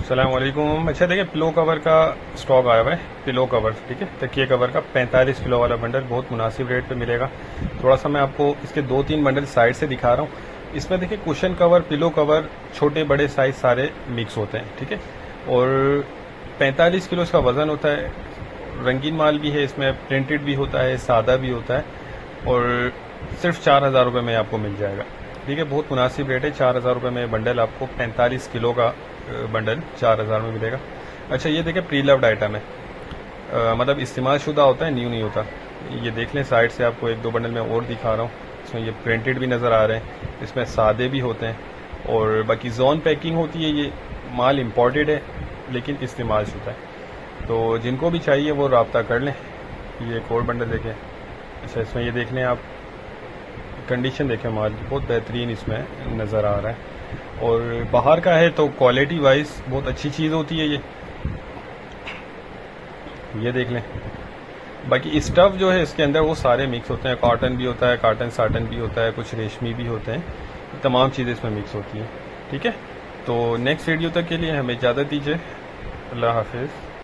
सलामकुम। अच्छा देखिए, पिलो कवर का स्टॉक आया हुआ है। पिलो कवर, ठीक है, तकिए कवर का 45 किलो वाला बंडल बहुत मुनासिब रेट पे मिलेगा। थोड़ा सा मैं आपको इसके 2-3 बंडल साइड से दिखा रहा हूँ। इसमें देखिए कुशन कवर, पिलो कवर, छोटे बड़े साइज सारे मिक्स होते हैं, ठीक है। और 45 किलो इसका वज़न होता है। रंगीन माल भी है इसमें, प्रिंटेड भी होता है, सादा भी होता है। और सिर्फ 4,000 रुपये में आपको मिल जाएगा, ठीक है। बहुत मुनासिब रेट है। 4,000 रुपये में बंडल आपको 45 किलो का बंडल 4,000 में मिलेगा। अच्छा ये देखिए, प्री लव्ड आइटम है, मतलब इस्तेमाल शुदा होता है, न्यू नहीं होता। ये देख लें, साइड से आपको 1-2 बंडल मैं और दिखा रहा हूँ। इसमें ये प्रिंटेड भी नज़र आ रहे हैं, इसमें सादे भी होते हैं और बाकी जोन पैकिंग होती है। ये माल इम्पोर्टेड है लेकिन इस्तेमाल शुदा है, तो जिनको भी चाहिए वो रब्ता कर लें। ये एक और बंडल देखें। अच्छा इसमें ये देख लें आप, कंडीशन देखें माल की, बहुत बेहतरीन इसमें नज़र आ रहा है। और बाहर का है तो क्वालिटी वाइज बहुत अच्छी चीज़ होती है ये देख लें। बाकी स्टफ़ जो है इसके अंदर वो सारे मिक्स होते हैं। कॉटन भी होता है, कॉटन साटन भी होता है, कुछ रेशमी भी होते हैं। तमाम चीज़ें इसमें मिक्स होती हैं, ठीक है। तो नेक्स्ट वीडियो तक के लिए हमें इजाज़त दीजिए। अल्लाह हाफिज़।